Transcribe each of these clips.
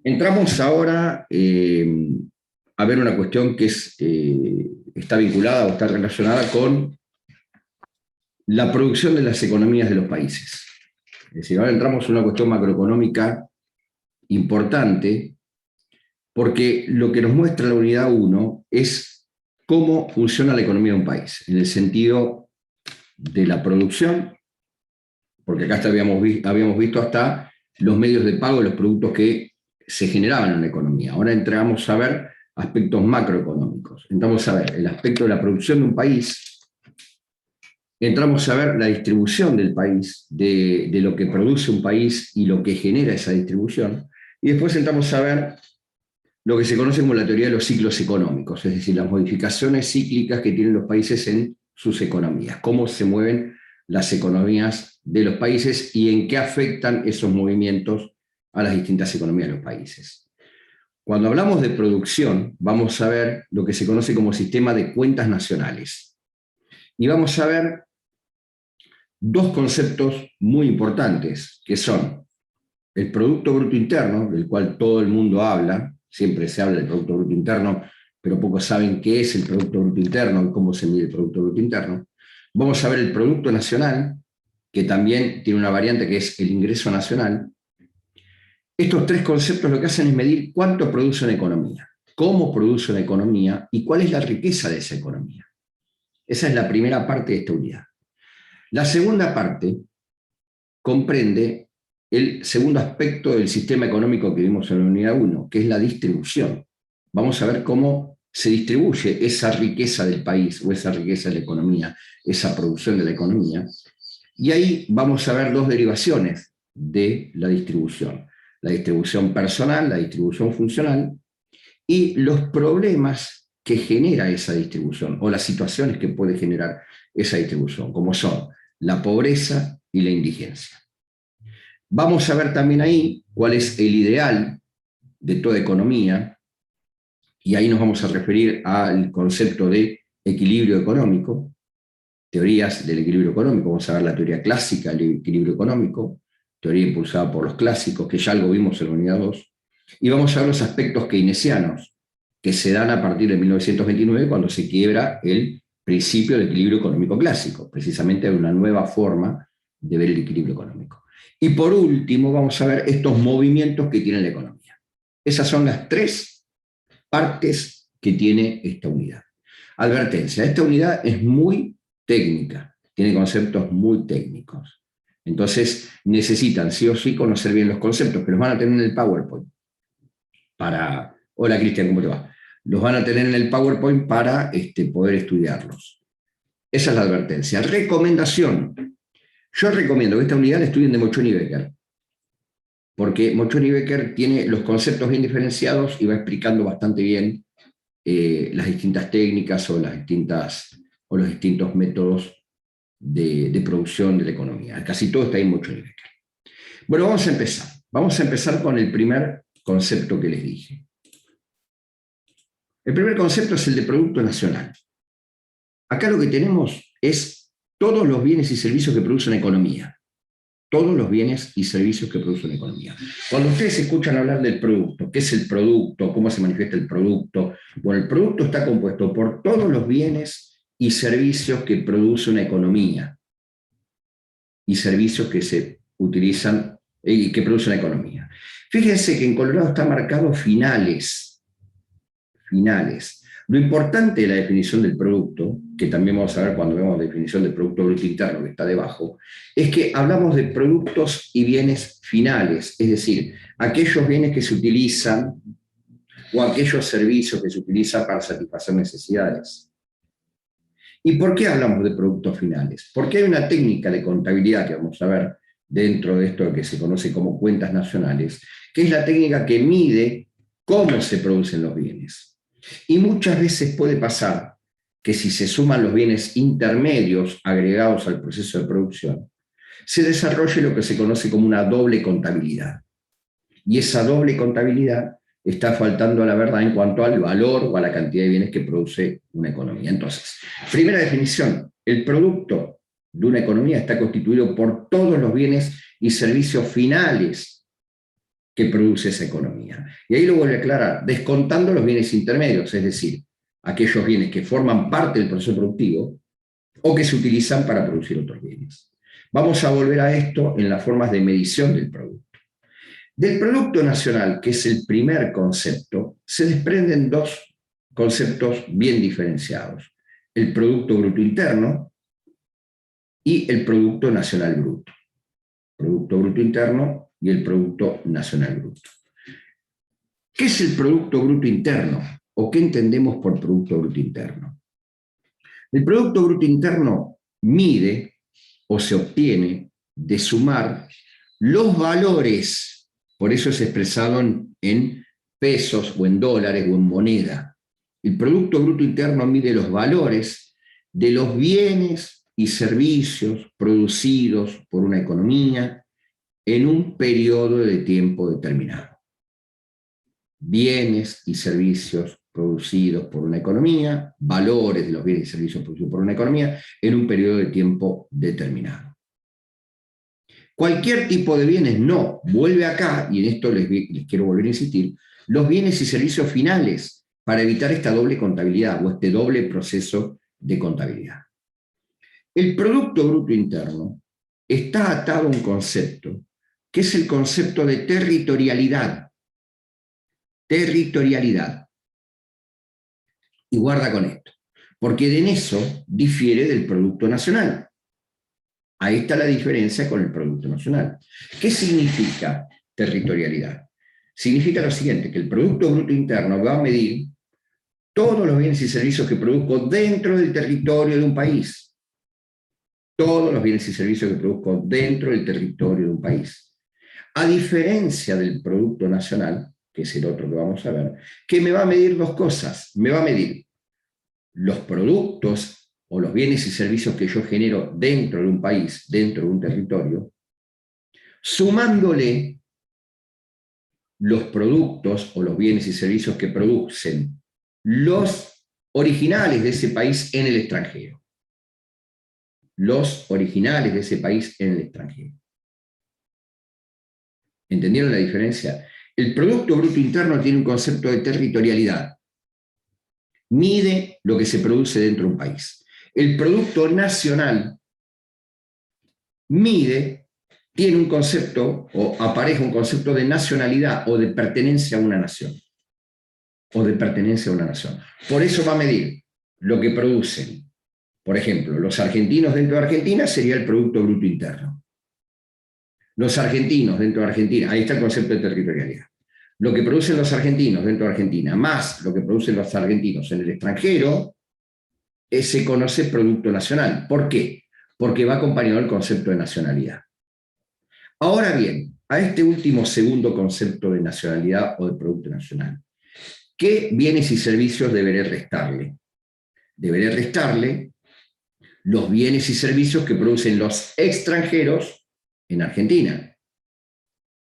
Entramos ahora a ver una cuestión que está vinculada o está relacionada con la producción de las economías de los países. Es decir, ahora entramos en una cuestión macroeconómica importante, porque lo que nos muestra la unidad 1 es cómo funciona la economía de un país, en el sentido de la producción, porque acá habíamos visto hasta los medios de pago de los productos que se generaban en la economía. Ahora entramos a ver aspectos macroeconómicos. Entramos a ver el aspecto de la producción de un país, entramos a ver la distribución del país, de lo que produce un país y lo que genera esa distribución, y después entramos a ver lo que se conoce como la teoría de los ciclos económicos, es decir, las modificaciones cíclicas que tienen los países en sus economías, cómo se mueven las economías de los países y en qué afectan esos movimientos a las distintas economías de los países. Cuando hablamos de producción, vamos a ver lo que se conoce como sistema de cuentas nacionales. Y vamos a ver dos conceptos muy importantes, que son el Producto Bruto Interno, del cual todo el mundo habla, siempre se habla del Producto Bruto Interno, pero pocos saben qué es el Producto Bruto Interno y cómo se mide el Producto Bruto Interno. Vamos a ver el Producto Nacional, que también tiene una variante que es el ingreso nacional. Estos tres conceptos lo que hacen es medir cuánto produce una economía, cómo produce una economía y cuál es la riqueza de esa economía. Esa es la primera parte de esta unidad. La segunda parte comprende el segundo aspecto del sistema económico que vimos en la unidad 1, que es la distribución. Vamos a ver cómo se distribuye esa riqueza del país o esa riqueza de la economía, esa producción de la economía. Y ahí vamos a ver dos derivaciones de la distribución personal, la distribución funcional, y los problemas que genera esa distribución, o las situaciones que puede generar esa distribución, como son la pobreza y la indigencia. Vamos a ver también ahí cuál es el ideal de toda economía, y ahí nos vamos a referir al concepto de equilibrio económico, teorías del equilibrio económico. Vamos a ver la teoría clásica del equilibrio económico, teoría impulsada por los clásicos, que ya algo vimos en la unidad 2, y vamos a ver los aspectos keynesianos que se dan a partir de 1929, cuando se quiebra el principio del equilibrio económico clásico, precisamente una nueva forma de ver el equilibrio económico. Y por último vamos a ver estos movimientos que tiene la economía. Esas son las tres partes que tiene esta unidad. Advertencia, esta unidad es muy técnica, tiene conceptos muy técnicos. Entonces necesitan sí o sí conocer bien los conceptos, que los van a tener en el PowerPoint. Hola Cristian, ¿cómo te va? Los van a tener en el PowerPoint para poder estudiarlos. Esa es la advertencia. Recomendación. Yo recomiendo que esta unidad la estudien de Mochoni y Becker, porque Mochoni y Becker tiene los conceptos bien diferenciados y va explicando bastante bien las distintas técnicas o los distintos métodos de producción de la economía. Casi todo está ahí en Mochoni y Becker. Bueno, vamos a empezar. Vamos a empezar con el primer concepto que les dije. El primer concepto es el de Producto Nacional. Acá lo que tenemos es todos los bienes y servicios que produce una economía. Todos los bienes y servicios que produce una economía. Cuando ustedes escuchan hablar del producto, ¿qué es el producto? ¿Cómo se manifiesta el producto? Bueno, el producto está compuesto por todos los bienes y servicios que produce una economía y servicios que se utilizan y que produce una economía. Fíjense que en Colorado está marcado finales. Finales. Lo importante de la definición del producto, que también vamos a ver cuando vemos la definición del Producto Bruto Interno, que está debajo, es que hablamos de productos y bienes finales, es decir, aquellos bienes que se utilizan o aquellos servicios que se utilizan para satisfacer necesidades. ¿Y por qué hablamos de productos finales? Porque hay una técnica de contabilidad que vamos a ver dentro de esto que se conoce como cuentas nacionales, que es la técnica que mide cómo se producen los bienes. Y muchas veces puede pasar que si se suman los bienes intermedios agregados al proceso de producción, se desarrolle lo que se conoce como una doble contabilidad. Y esa doble contabilidad está faltando a la verdad en cuanto al valor o a la cantidad de bienes que produce una economía. Entonces, primera definición, el producto de una economía está constituido por todos los bienes y servicios finales que produce esa economía. Y ahí lo vuelve a aclarar, descontando los bienes intermedios, es decir, aquellos bienes que forman parte del proceso productivo o que se utilizan para producir otros bienes. Vamos a volver a esto en las formas de medición del producto. Del Producto Nacional, que es el primer concepto, se desprenden dos conceptos bien diferenciados: el Producto Bruto Interno y el Producto Nacional Bruto. Producto Bruto Interno y el Producto Nacional Bruto. ¿Qué es el Producto Bruto Interno? ¿O qué entendemos por Producto Bruto Interno? El Producto Bruto Interno mide o se obtiene de sumar los valores, por eso es expresado en pesos o en dólares o en moneda. El Producto Bruto Interno mide los valores de los bienes y servicios producidos por una economía en un periodo de tiempo determinado. Bienes y servicios producidos por una economía, valores de los bienes y servicios producidos por una economía en un periodo de tiempo determinado. Cualquier tipo de bienes no, vuelve acá, y en esto les quiero volver a insistir, los bienes y servicios finales, para evitar esta doble contabilidad o este doble proceso de contabilidad. El Producto Bruto Interno está atado a un concepto, que es el concepto de territorialidad. Territorialidad. Y guarda con esto, porque en eso difiere del Producto Nacional. Ahí está la diferencia con el Producto Nacional. ¿Qué significa territorialidad? Significa lo siguiente, que el Producto Bruto Interno va a medir todos los bienes y servicios que produzco dentro del territorio de un país. Todos los bienes y servicios que produzco dentro del territorio de un país. A diferencia del Producto Nacional, que es el otro que vamos a ver, que me va a medir dos cosas. Me va a medir los productos o los bienes y servicios que yo genero dentro de un país, dentro de un territorio, sumándole los productos o los bienes y servicios que producen los originales de ese país en el extranjero. Los originales de ese país en el extranjero. ¿Entendieron la diferencia? El Producto Bruto Interno tiene un concepto de territorialidad. Mide lo que se produce dentro de un país. El Producto Nacional mide, tiene un concepto, o apareja un concepto de nacionalidad o de pertenencia a una nación. O de pertenencia a una nación. Por eso va a medir lo que producen. Por ejemplo, los argentinos dentro de Argentina sería el Producto Bruto Interno. Los argentinos dentro de Argentina, ahí está el concepto de territorialidad. Lo que producen los argentinos dentro de Argentina, más lo que producen los argentinos en el extranjero, se conoce Producto Nacional. ¿Por qué? Porque va acompañado del concepto de nacionalidad. Ahora bien, a este último segundo concepto de nacionalidad o de Producto Nacional, ¿qué bienes y servicios deberé restarle? Deberé restarle los bienes y servicios que producen los extranjeros en Argentina.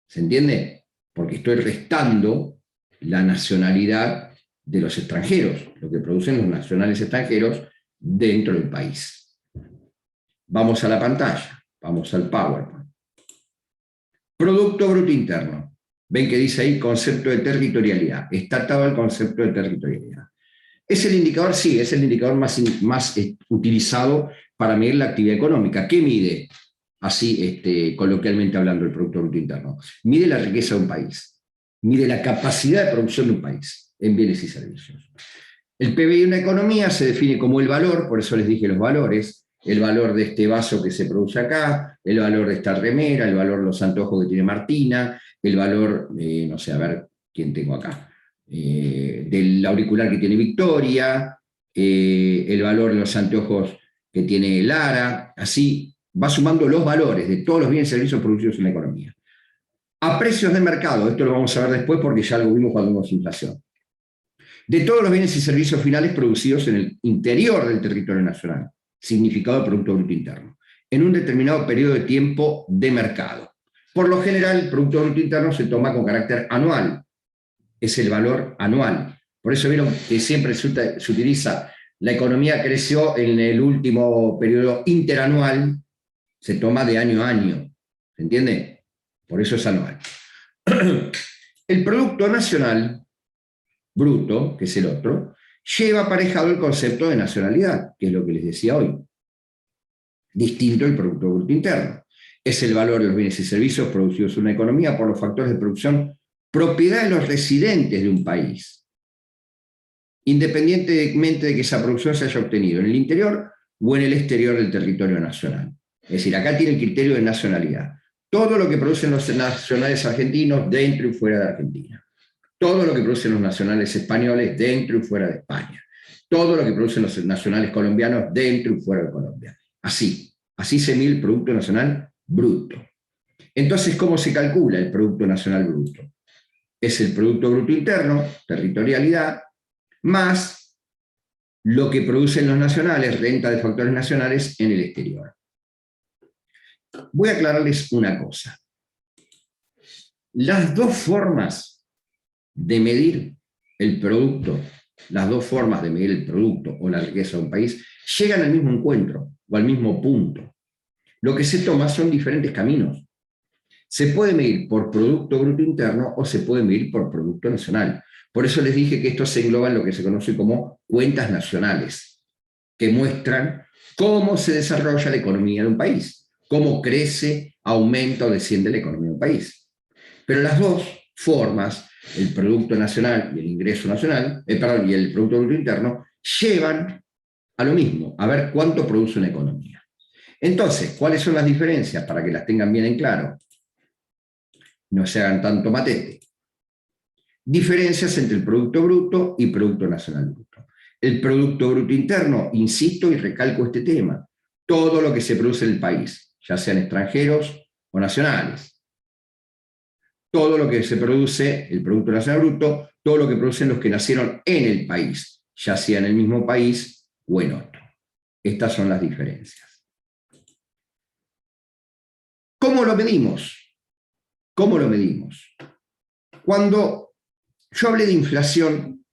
¿Se entiende? Porque estoy restando la nacionalidad de los extranjeros, lo que producen los nacionales extranjeros dentro del país. Vamos a la pantalla, vamos al PowerPoint. Producto Bruto Interno. Ven que dice ahí concepto de territorialidad. Está atado al concepto de territorialidad. ¿Es el indicador? Sí, es el indicador más utilizado para medir la actividad económica. ¿Qué mide? Así, coloquialmente hablando, el Producto Bruto Interno. Mide la riqueza de un país. Mide la capacidad de producción de un país en bienes y servicios. El PBI de una economía se define como el valor, por eso les dije los valores, el valor de este vaso que se produce acá, el valor de esta remera, el valor de los anteojos que tiene Martina, el valor, no sé, a ver quién tengo acá, del auricular que tiene Victoria, el valor de los anteojos que tiene Lara, así va sumando los valores de todos los bienes y servicios producidos en la economía. A precios de mercado, esto lo vamos a ver después porque ya lo vimos cuando vimos inflación. De todos los bienes y servicios finales producidos en el interior del territorio nacional, significado de Producto Bruto Interno, en un determinado periodo de tiempo de mercado. Por lo general, el Producto Bruto Interno se toma con carácter anual, es el valor anual. Por eso vieron que siempre se utiliza, la economía creció en el último periodo interanual, se toma de año a año, ¿se entiende? Por eso es anual. El Producto Nacional Bruto, que es el otro, lleva aparejado el concepto de nacionalidad, que es lo que les decía hoy. Distinto del Producto Bruto Interno. Es el valor de los bienes y servicios producidos en una economía por los factores de producción propiedad de los residentes de un país, independientemente de que esa producción se haya obtenido en el interior o en el exterior del territorio nacional. Es decir, acá tiene el criterio de nacionalidad. Todo lo que producen los nacionales argentinos dentro y fuera de Argentina. Todo lo que producen los nacionales españoles dentro y fuera de España. Todo lo que producen los nacionales colombianos dentro y fuera de Colombia. Así se mide el Producto Nacional Bruto. Entonces, ¿cómo se calcula el Producto Nacional Bruto? Es el Producto Bruto Interno, territorialidad, más lo que producen los nacionales, renta de factores nacionales en el exterior. Voy a aclararles una cosa. Las dos formas de medir el producto, las dos formas de medir el producto o la riqueza de un país, llegan al mismo encuentro o al mismo punto. Lo que se toma son diferentes caminos. Se puede medir por Producto Bruto Interno o se puede medir por Producto Nacional. Por eso les dije que esto se engloba en lo que se conoce como cuentas nacionales, que muestran cómo se desarrolla la economía de un país, cómo crece, aumenta o desciende la economía de un país. Pero las dos formas, el Producto Nacional y el Ingreso Nacional, y el Producto Bruto Interno, llevan a lo mismo, a ver cuánto produce una economía. Entonces, ¿cuáles son las diferencias? Para que las tengan bien en claro, no se hagan tanto matete. Diferencias entre el Producto Bruto y Producto Nacional Bruto. El Producto Bruto Interno, insisto y recalco este tema, todo lo que se produce en el país, ya sean extranjeros o nacionales. Todo lo que se produce, el Producto Nacional Bruto, todo lo que producen los que nacieron en el país, ya sea en el mismo país o en otro. Estas son las diferencias. ¿Cómo lo medimos? ¿Cómo lo medimos? Cuando yo hablé de inflación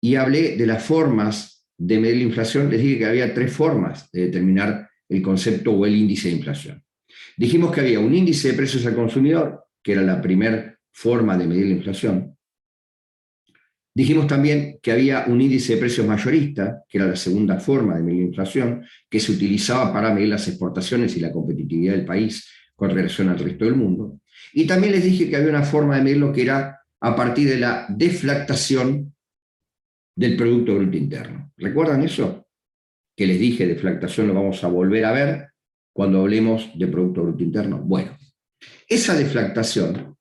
y hablé de las formas de medir la inflación, les dije que había tres formas de determinar el concepto o el índice de inflación. Dijimos que había un índice de precios al consumidor, que era la primera forma de medir la inflación. Dijimos también que había un índice de precios mayorista, que era la segunda forma de medir la inflación, que se utilizaba para medir las exportaciones y la competitividad del país con relación al resto del mundo. Y también les dije que había una forma de medirlo que era a partir de la deflactación del Producto Bruto Interno. ¿Recuerdan eso? Que les dije, deflactación lo vamos a volver a ver cuando hablemos de Producto Bruto Interno. Bueno, esa deflactación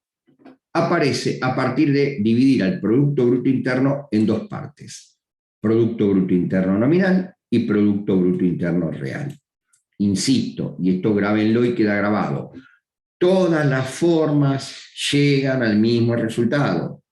aparece a partir de dividir al Producto Bruto Interno en dos partes. Producto Bruto Interno nominal y Producto Bruto Interno real. Insisto, y esto grábenlo y queda grabado, todas las formas llegan al mismo resultado,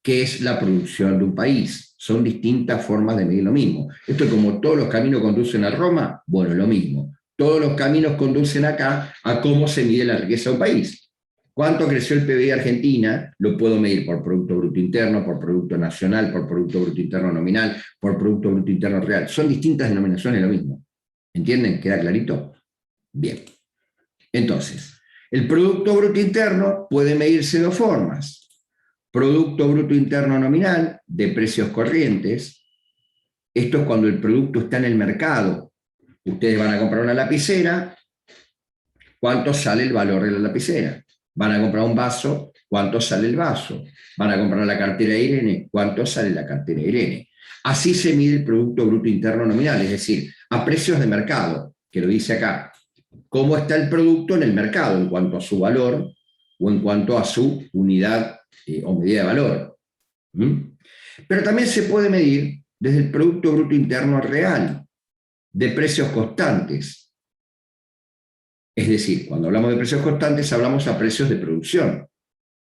que es la producción de un país. Son distintas formas de medir lo mismo. Esto es como todos los caminos conducen a Roma, bueno, lo mismo. Todos los caminos conducen acá a cómo se mide la riqueza de un país. ¿Cuánto creció el PBI de Argentina? Lo puedo medir por Producto Bruto Interno, por Producto Nacional, por Producto Bruto Interno nominal, por Producto Bruto Interno real. Son distintas denominaciones lo mismo. ¿Entienden? ¿Queda clarito? Bien. Entonces, el Producto Bruto Interno puede medirse de dos formas. Producto Bruto Interno nominal de precios corrientes. Esto es cuando el producto está en el mercado. Ustedes van a comprar una lapicera, ¿cuánto sale el valor de la lapicera? Van a comprar un vaso, ¿cuánto sale el vaso? Van a comprar la cartera de Irene, ¿cuánto sale la cartera de Irene? Así se mide el Producto Bruto Interno nominal, es decir, a precios de mercado, que lo dice acá. ¿Cómo está el producto en el mercado en cuanto a su valor o en cuanto a su unidad o medida de valor? Pero también se puede medir desde el Producto Bruto Interno real, de precios constantes. Es decir, cuando hablamos de precios constantes, hablamos a precios de producción,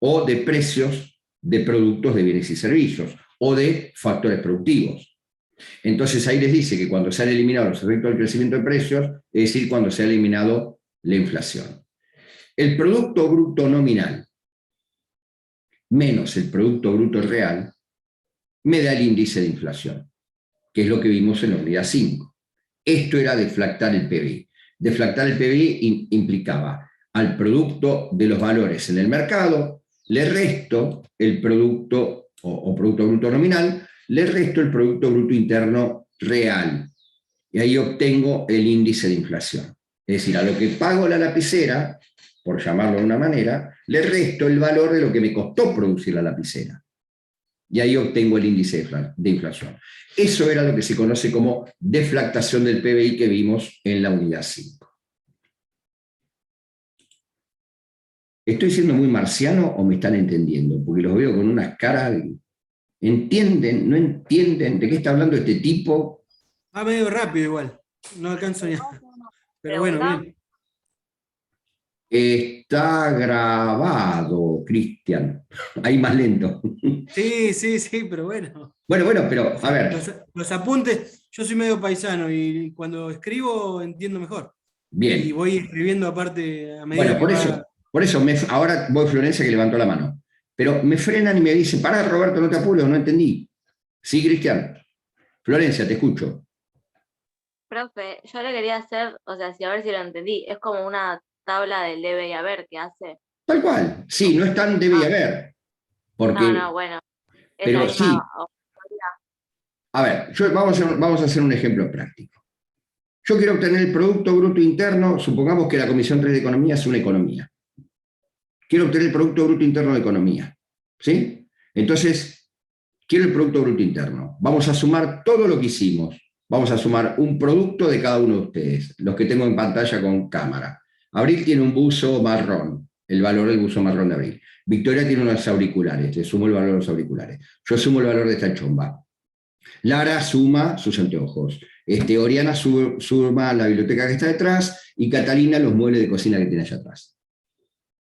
o de precios de productos de bienes y servicios, o de factores productivos. Entonces ahí les dice que cuando se han eliminado los efectos del crecimiento de precios, es decir, cuando se ha eliminado la inflación. El Producto Bruto nominal menos el Producto Bruto real me da el índice de inflación, que es lo que vimos en la unidad 5. Esto era deflactar el PBI. Deflactar el PBI implicaba al producto de los valores en el mercado le resto el producto, o producto bruto nominal, le resto el producto bruto interno real. Y ahí obtengo el índice de inflación. Es decir, a lo que pago la lapicera, por llamarlo de una manera, le resto el valor de lo que me costó producir la lapicera. Y ahí obtengo el índice de inflación. Eso era lo que se conoce como deflactación del PBI que vimos en la unidad 5. ¿Estoy siendo muy marciano o me están entendiendo? Porque los veo con unas caras de... ¿Entienden? ¿No entienden? ¿De qué está hablando este tipo? Va medio rápido igual. No alcanzo ni a... Pero bueno, Pregunta. bien. Está grabado, Cristian. Ahí más lento. Sí, sí, sí, pero bueno. Bueno, pero a ver. Los apuntes, yo soy medio paisano y cuando escribo entiendo mejor. Y Bien. voy escribiendo aparte a medida Bueno, que va. por eso ahora voy Florencia que levantó la mano. Pero me frenan y me dicen, pará, Roberto, no te apures, no entendí. Sí, Cristian. Florencia, te escucho. Profe, yo le quería hacer, o sea, a ver si lo entendí, es como una tabla del debe y haber que hace. Tal cual. Sí, no es tan debe y haber. No, Porque, bueno, esa pero misma sí. A ver, vamos a hacer un ejemplo práctico. Yo quiero obtener el Producto Bruto Interno, supongamos que la Comisión 3 de Economía es una economía. Quiero obtener el Producto Bruto Interno de Economía. ¿Sí? Entonces, quiero el Producto Bruto Interno. Vamos a sumar todo lo que hicimos. Vamos a sumar un producto de cada uno de ustedes, los que tengo en pantalla con cámara. Abril tiene un buzo marrón, el valor del buzo marrón de Abril. Victoria tiene unos auriculares, le sumo el valor de los auriculares. Yo sumo el valor de esta chomba. Lara suma sus anteojos. Oriana suma la biblioteca que está detrás y Catalina los muebles de cocina que tiene allá atrás.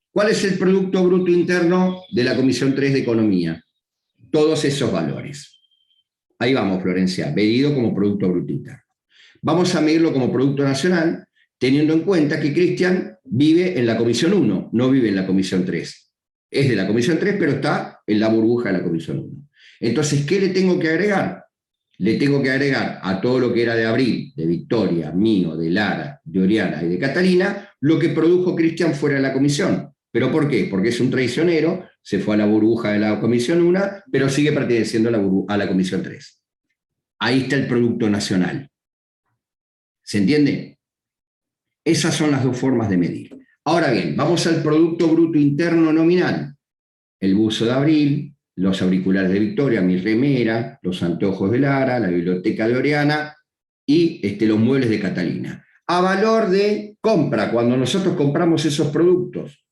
¿Cuál es el Producto Bruto Interno de la Comisión 3 de Economía? Todos esos valores. Ahí vamos, Florencia, medido como Producto Bruto Interno. Vamos a medirlo como Producto Nacional, teniendo en cuenta que Cristian vive en la Comisión 1, no vive en la Comisión 3. Es de la Comisión 3, pero está en la burbuja de la Comisión 1. Entonces, ¿qué le tengo que agregar? Le tengo que agregar a todo lo que era de Abril, de Victoria, mío, de Lara, de Oriana y de Catalina, lo que produjo Cristian fuera de la comisión. ¿Pero por qué? Porque es un traicionero, se fue a la burbuja de la comisión 1, pero sigue perteneciendo a la comisión 3. Ahí está el producto nacional. ¿Se entiende? Esas son las dos formas de medir. Ahora bien, vamos al Producto Bruto Interno nominal. El buzo de Abril, los auriculares de Victoria, mi remera, los anteojos de Lara, la biblioteca de Oriana y los muebles de Catalina. A valor de compra, cuando nosotros compramos esos productos.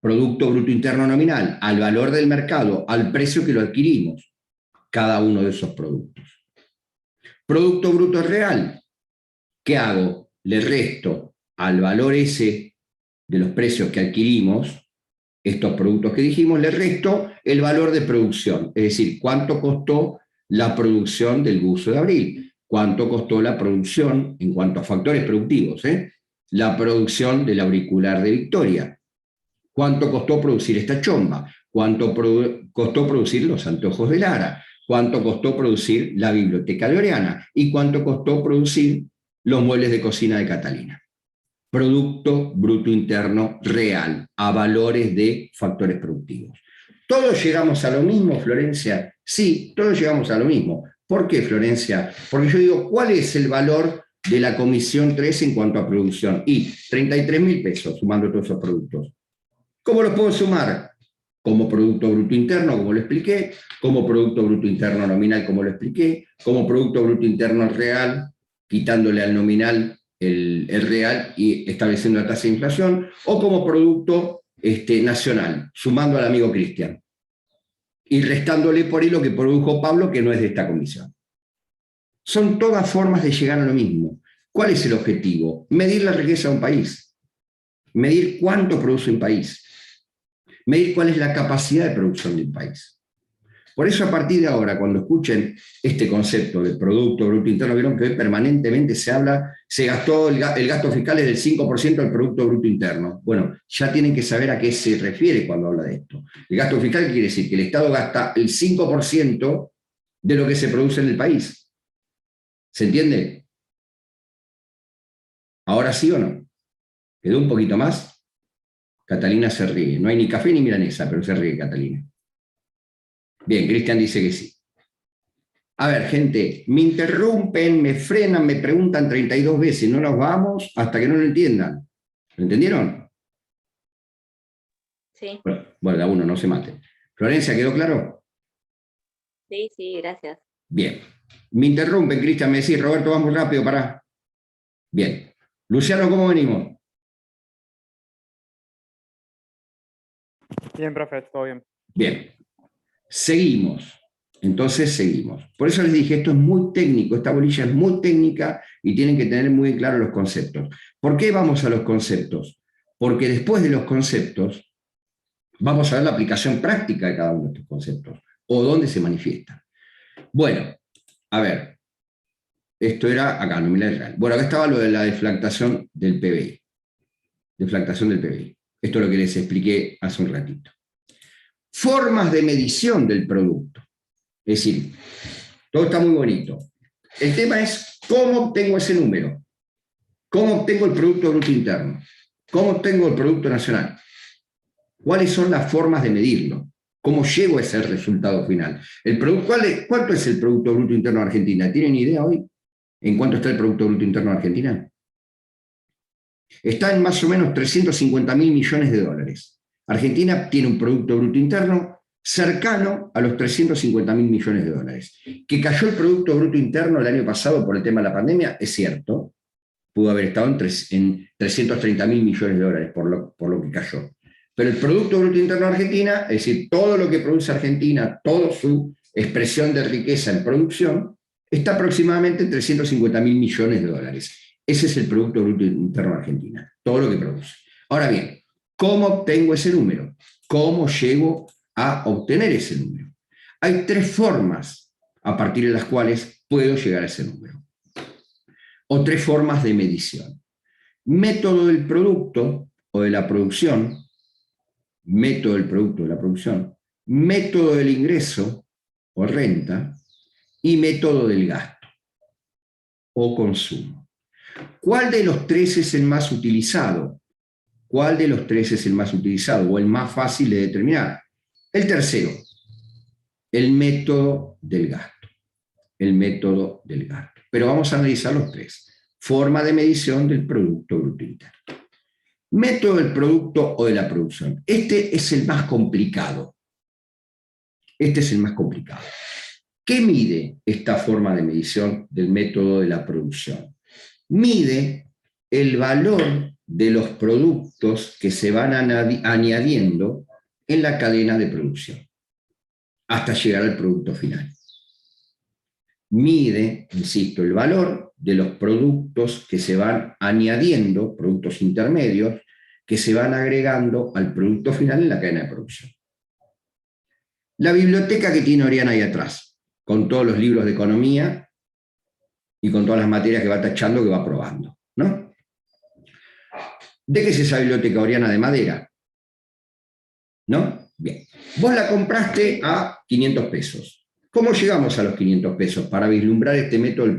Producto Bruto Interno nominal, al valor del mercado, al precio que lo adquirimos, cada uno de esos productos. Producto Bruto Real, ¿qué hago? Le resto al valor ese de los precios que adquirimos, estos productos que dijimos, le resto el valor de producción, es decir, cuánto costó la producción del buzo de Abril, cuánto costó la producción en cuanto a factores productivos, la producción del auricular de Victoria, cuánto costó producir esta chomba, cuánto costó producir los anteojos de Lara, cuánto costó producir la biblioteca de Oriana y cuánto costó producir los muebles de cocina de Catalina. Producto Bruto Interno real, a valores de factores productivos. ¿Todos llegamos a lo mismo, Florencia? Sí, todos llegamos a lo mismo. ¿Por qué, Florencia? Porque yo digo, ¿cuál es el valor de la Comisión 3 en cuanto a producción? Y 33.000 pesos, sumando todos esos productos. ¿Cómo los puedo sumar? Como Producto Bruto Interno, como lo expliqué, como Producto Bruto Interno nominal, como lo expliqué, como Producto Bruto Interno real, quitándole al nominal el real y estableciendo la tasa de inflación, o como producto nacional, sumando al amigo Cristian y restándole por ahí lo que produjo Pablo, que no es de esta comisión. Son todas formas de llegar a lo mismo. ¿Cuál es el objetivo? Medir la riqueza de un país, medir cuánto produce un país, medir cuál es la capacidad de producción de un país. Por eso, a partir de ahora, cuando escuchen este concepto de Producto Bruto Interno, vieron que permanentemente se gastó el gasto fiscal es del 5% del Producto Bruto Interno. Bueno, ya tienen que saber a qué se refiere cuando habla de esto. El gasto fiscal quiere decir que el Estado gasta el 5% de lo que se produce en el país. ¿Se entiende? ¿Ahora sí o no? ¿Quedó un poquito más? Catalina se ríe. No hay ni café ni milanesa, pero se ríe Catalina. Bien, Cristian dice que sí. A ver, gente, me interrumpen, me frenan, me preguntan 32 veces, no nos vamos hasta que no lo entiendan. ¿Lo entendieron? Sí, Bueno, da uno, no se mate. Florencia, ¿quedó claro? sí, sí, gracias. Bien. Me interrumpen, Cristian, me decís, Roberto, vamos rápido, pará. Bien. Luciano, ¿cómo venimos? Bien, profe, todo bien. Bien. Seguimos. Entonces seguimos. Por eso les dije, esto es muy técnico, esta bolilla es muy técnica y tienen que tener muy claros los conceptos. ¿Por qué vamos a los conceptos? Porque después de los conceptos vamos a ver la aplicación práctica de cada uno de estos conceptos o dónde se manifiesta. Bueno, a ver, esto era acá, nominal real. Bueno, acá estaba lo de la deflactación del PBI. Deflactación del PBI. Esto es lo que les expliqué hace un ratito. Formas de medición del producto. Es decir, todo está muy bonito. El tema es cómo obtengo ese número, cómo obtengo el Producto Bruto Interno, cómo obtengo el Producto Nacional, cuáles son las formas de medirlo, cómo llego a ese resultado final. ¿Cuánto es el Producto Bruto Interno de Argentina? ¿Tienen idea hoy en cuánto está el Producto Bruto Interno de Argentina? Está en más o menos 350.000 millones de dólares. Argentina tiene un Producto Bruto Interno cercano a los 350.000 millones de dólares. Que cayó el Producto Bruto Interno el año pasado por el tema de la pandemia, es cierto, pudo haber estado en 330.000 millones de dólares por lo que cayó. Pero el Producto Bruto Interno de Argentina, es decir, todo lo que produce Argentina, toda su expresión de riqueza en producción, está aproximadamente en 350.000 millones de dólares. Ese es el Producto Bruto Interno de Argentina, todo lo que produce. Ahora bien, ¿cómo obtengo ese número? ¿Cómo llego a obtener ese número? Hay tres formas a partir de las cuales puedo llegar a ese número. O tres formas de medición. Método del producto o de la producción, método del producto o de la producción, método del ingreso o renta y método del gasto o consumo. ¿Cuál de los tres es el más utilizado? ¿Cuál de los tres es el más utilizado o el más fácil de determinar? El tercero, el método del gasto. El método del gasto. Pero vamos a analizar los tres. Forma de medición del Producto Bruto Interno. Método del producto o de la producción. Este es el más complicado. Este es el más complicado. ¿Qué mide esta forma de medición del método de la producción? Mide el valor de los productos que se van añadiendo en la cadena de producción hasta llegar al producto final. Mide, insisto, el valor de los productos que se van añadiendo, productos intermedios, que se van agregando al producto final en la cadena de producción. La biblioteca que tiene Oriana ahí atrás, con todos los libros de economía y con todas las materias que va tachando, que va probando, ¿no? ¿De qué es esa biblioteca, Oriana? De madera, ¿no? Bien. Vos la compraste a 500 pesos. ¿Cómo llegamos a los 500 pesos? Para vislumbrar este método de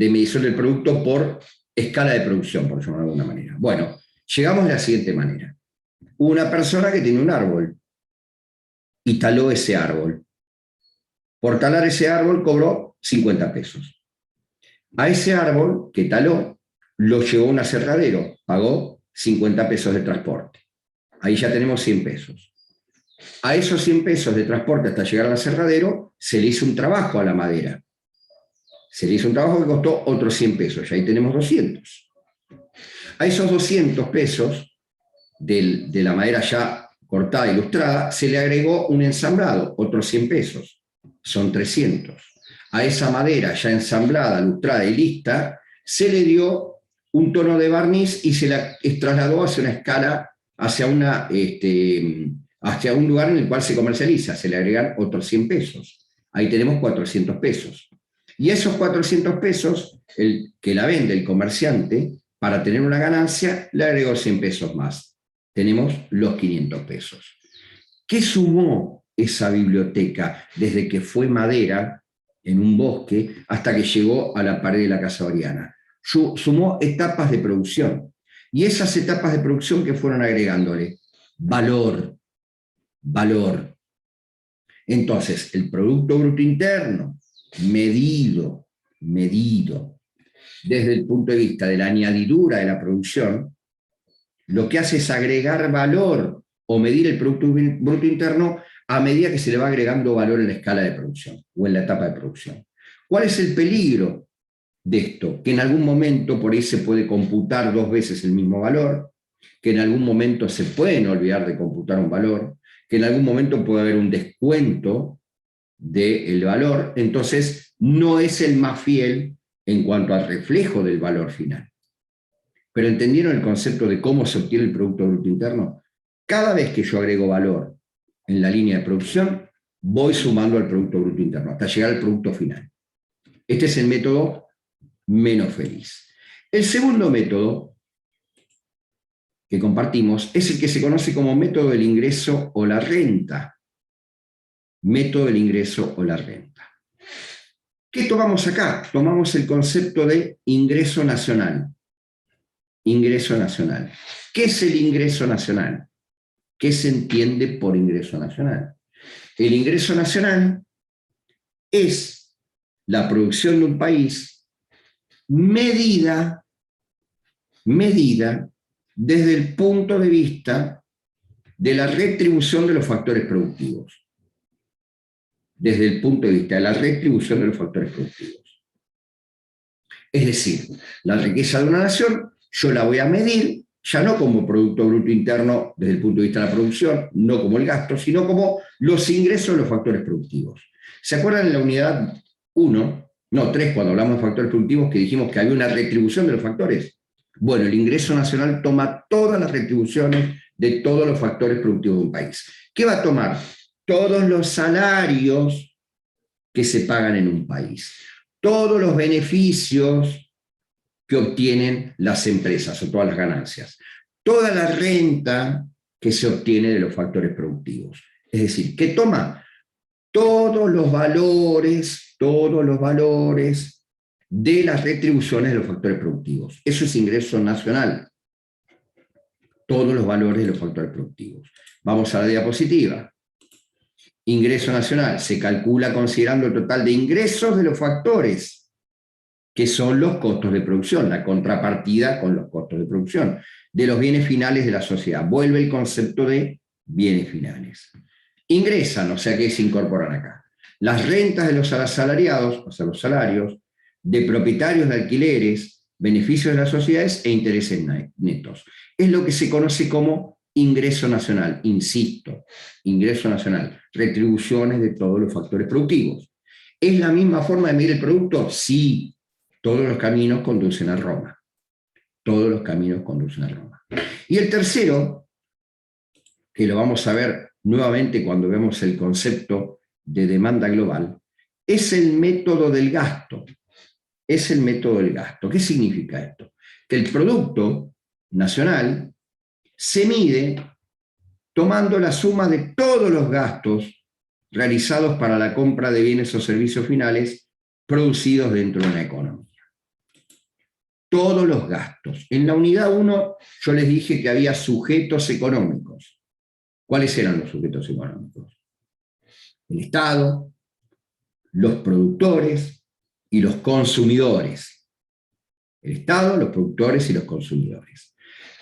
medición del producto por escala de producción, por llamarlo de alguna manera. Bueno, llegamos de la siguiente manera. Una persona que tiene un árbol y taló ese árbol. Por talar ese árbol cobró 50 pesos. A ese árbol que taló lo llevó a un aserradero, pagó 50 pesos de transporte. Ahí ya tenemos 100 pesos. A esos 100 pesos de transporte hasta llegar al aserradero se le hizo un trabajo a la madera. Se le hizo un trabajo que costó otros 100 pesos, y ahí tenemos 200. A esos 200 pesos de la madera ya cortada e ilustrada, se le agregó un ensamblado, otros 100 pesos, son 300. A esa madera ya ensamblada, ilustrada y lista, se le dio un tono de barniz y se la trasladó hacia una escala, hacia un lugar en el cual se comercializa, se le agregan otros 100 pesos. Ahí tenemos 400 pesos. Y esos 400 pesos, el que la vende el comerciante, para tener una ganancia, le agregó 100 pesos más. Tenemos los 500 pesos. ¿Qué sumó esa biblioteca desde que fue madera en un bosque hasta que llegó a la pared de la Casa Oriana? Sumó etapas de producción. Y esas etapas de producción que fueron agregándole valor, valor. Entonces, el Producto Bruto Interno, medido desde el punto de vista de la añadidura de la producción, lo que hace es agregar valor o medir el Producto Bruto Interno a medida que se le va agregando valor en la escala de producción o en la etapa de producción. ¿Cuál es el peligro de esto? Que en algún momento por ahí se puede computar 2 veces el mismo valor, que en algún momento se pueden olvidar de computar un valor, que en algún momento puede haber un descuento del valor, entonces no es el más fiel en cuanto al reflejo del valor final. Pero ¿entendieron el concepto de cómo se obtiene el Producto Bruto Interno? Cada vez que yo agrego valor en la línea de producción, voy sumando al Producto Bruto Interno, hasta llegar al producto final. Este es el método menos feliz. El segundo método que compartimos es el que se conoce como método del ingreso o la renta. Método del ingreso o la renta. ¿Qué tomamos acá? Tomamos el concepto de ingreso nacional. Ingreso nacional. ¿Qué es el ingreso nacional? ¿Qué se entiende por ingreso nacional? El ingreso nacional es la producción de un país medida desde el punto de vista de la retribución de los factores productivos. Desde el punto de vista de la retribución de los factores productivos. Es decir, la riqueza de una nación yo la voy a medir ya no como Producto Bruto Interno desde el punto de vista de la producción, no como el gasto, sino como los ingresos de los factores productivos. ¿Se acuerdan en la unidad 3, cuando hablamos de factores productivos, que dijimos que había una retribución de los factores? Bueno, el ingreso nacional toma todas las retribuciones de todos los factores productivos de un país. ¿Qué va a tomar? Todos los salarios que se pagan en un país, todos los beneficios que obtienen las empresas o todas las ganancias, toda la renta que se obtiene de los factores productivos. Es decir, que toma todos los valores de las retribuciones de los factores productivos. Eso es ingreso nacional. Todos los valores de los factores productivos. Vamos a la diapositiva. Ingreso nacional se calcula considerando el total de ingresos de los factores, que son los costos de producción, la contrapartida con los costos de producción, de los bienes finales de la sociedad. Vuelve el concepto de bienes finales. Ingresan, o sea que se incorporan acá, las rentas de los asalariados, o sea, los salarios, de propietarios de alquileres, beneficios de las sociedades e intereses netos. Es lo que se conoce como ingreso nacional, insisto, ingreso nacional, retribuciones de todos los factores productivos. ¿Es la misma forma de medir el producto? Sí. Todos los caminos conducen a Roma. Todos los caminos conducen a Roma. Y el tercero, que lo vamos a ver nuevamente cuando vemos el concepto de demanda global, es el método del gasto. Es el método del gasto. ¿Qué significa esto? Que el producto nacional se mide tomando la suma de todos los gastos realizados para la compra de bienes o servicios finales producidos dentro de una economía. Todos los gastos. En la unidad 1 yo les dije que había sujetos económicos. ¿Cuáles eran los sujetos económicos? El Estado, los productores y los consumidores. El Estado, los productores y los consumidores.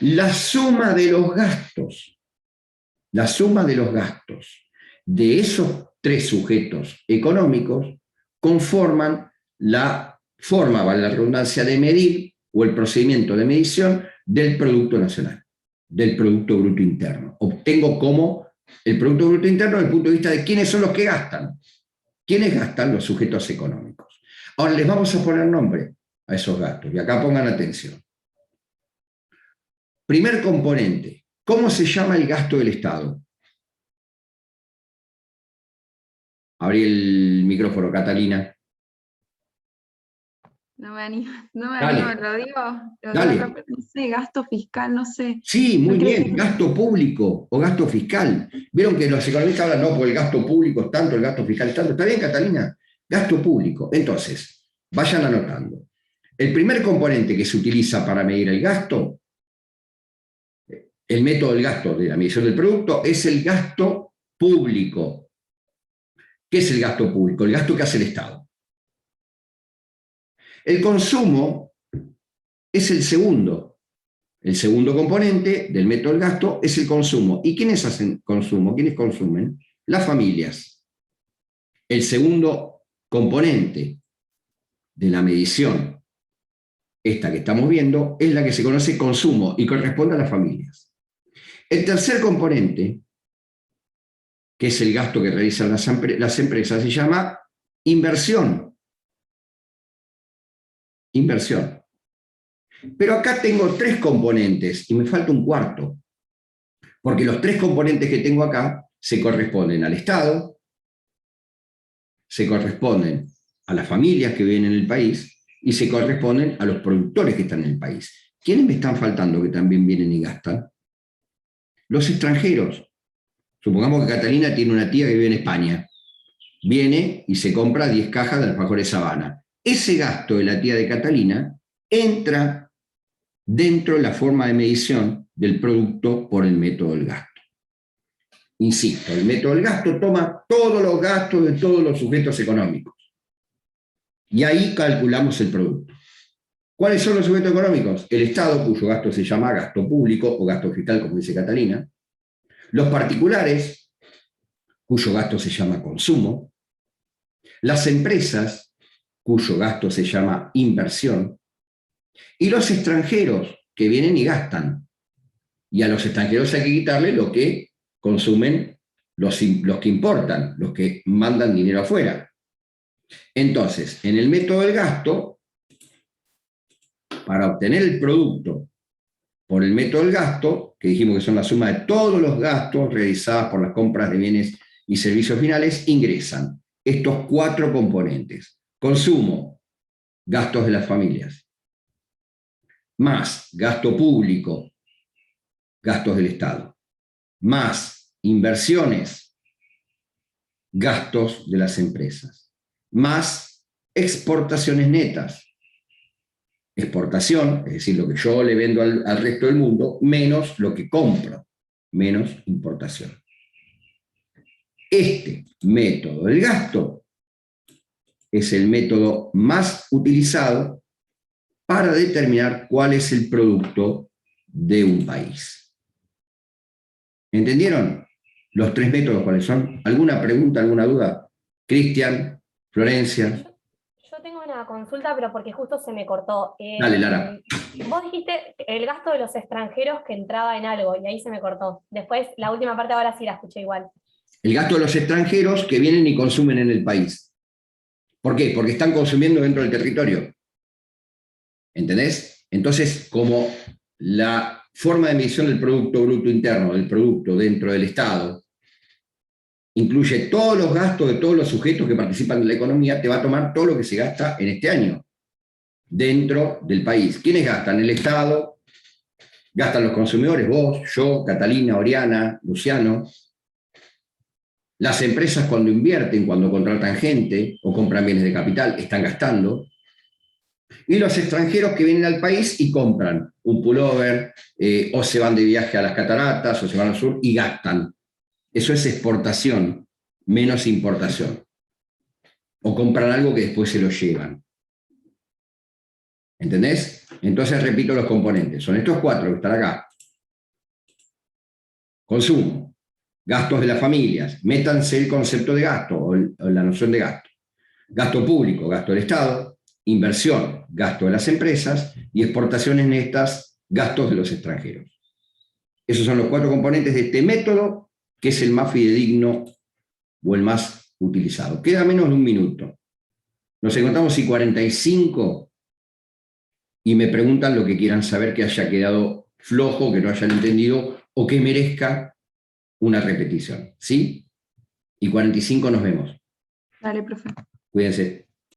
La suma de los gastos de esos 3 sujetos económicos conforman la forma, vale la redundancia, de medir o el procedimiento de medición del Producto Nacional, del Producto Bruto Interno. Obtengo como el Producto Bruto Interno desde el punto de vista de quiénes son los que gastan. ¿Quiénes gastan? Los sujetos económicos. Ahora les vamos a poner nombre a esos gastos, y acá pongan atención. Primer componente, ¿cómo se llama el gasto del Estado? Abrí el micrófono, Catalina. No me animo, lo digo. Dale. No sé, gasto fiscal, no sé. Sí, muy No bien, gasto público o gasto fiscal. Vieron que los economistas hablan, no, porque el gasto público es tanto, el gasto fiscal es tanto. ¿Está bien, Catalina? Gasto público. Entonces, vayan anotando. El primer componente que se utiliza para medir el gasto el método del gasto de la medición del producto es el gasto público. ¿Qué es el gasto público? El gasto que hace el Estado. El consumo es el segundo. El segundo componente del método del gasto es el consumo. ¿Y quiénes hacen consumo? ¿Quiénes consumen? Las familias. El segundo componente de la medición, esta que estamos viendo, es la que se conoce consumo y corresponde a las familias. El tercer componente, que es el gasto que realizan las empresas, se llama inversión. Inversión. Pero acá tengo tres componentes y me falta un cuarto, porque los tres componentes que tengo acá se corresponden al Estado, se corresponden a las familias que viven en el país y se corresponden a los productores que están en el país. ¿Quiénes me están faltando que también vienen y gastan? Los extranjeros. Supongamos que Catalina tiene una tía que vive en España. Viene y se compra 10 cajas de alfajores Sabana. Ese gasto de la tía de Catalina entra dentro de la forma de medición del producto por el método del gasto. Insisto, el método del gasto toma todos los gastos de todos los sujetos económicos. Y ahí calculamos el producto. ¿Cuáles son los sujetos económicos? El Estado, cuyo gasto se llama gasto público o gasto fiscal, como dice Catalina. Los particulares, cuyo gasto se llama consumo. Las empresas, cuyo gasto se llama inversión. Y los extranjeros, que vienen y gastan. Y a los extranjeros hay que quitarle lo que consumen los que importan, los que mandan dinero afuera. Entonces, en el método del gasto, para obtener el producto por el método del gasto, que dijimos que son la suma de todos los gastos realizados por las compras de bienes y servicios finales, ingresan estos cuatro componentes. Consumo, gastos de las familias, más gasto público, gastos del Estado, más inversiones, gastos de las empresas, más exportaciones netas. Exportación, es decir, lo que yo le vendo al resto del mundo, menos lo que compro, menos importación. Este método del gasto es el método más utilizado para determinar cuál es el producto de un país. ¿Entendieron los tres métodos cuáles son? ¿Alguna pregunta, alguna duda? Cristian, Florencia. Yo tengo una consulta, pero porque justo se me cortó. Dale, Lara. Vos dijiste el gasto de los extranjeros que entraba en algo, y ahí se me cortó. Después, la última parte ahora sí la escuché igual. El gasto de los extranjeros que vienen y consumen en el país. ¿Por qué? Porque están consumiendo dentro del territorio. ¿Entendés? Entonces, como la forma de medición del Producto Bruto Interno, del producto dentro del Estado, incluye todos los gastos de todos los sujetos que participan en la economía, te va a tomar todo lo que se gasta en este año, dentro del país. ¿Quiénes gastan? El Estado, gastan los consumidores, vos, yo, Catalina, Oriana, Luciano. Las empresas cuando invierten, cuando contratan gente o compran bienes de capital, están gastando. Y los extranjeros que vienen al país y compran un pullover, o se van de viaje a las cataratas, o se van al sur y gastan. Eso es exportación, menos importación. O compran algo que después se lo llevan. ¿Entendés? Entonces repito los componentes. Son estos cuatro que están acá. Consumo, gastos de las familias. Métanse el concepto de gasto o la noción de gasto. Gasto público, gasto del Estado. Inversión, gasto de las empresas. Y exportaciones netas, gastos de los extranjeros. Esos son los cuatro componentes de este método, que es el más fidedigno o el más utilizado. Queda menos de un minuto. Nos encontramos y 45 y me preguntan lo que quieran saber, que haya quedado flojo, que no hayan entendido o que merezca una repetición. ¿Sí? Y 45 nos vemos. Dale, profe. Cuídense.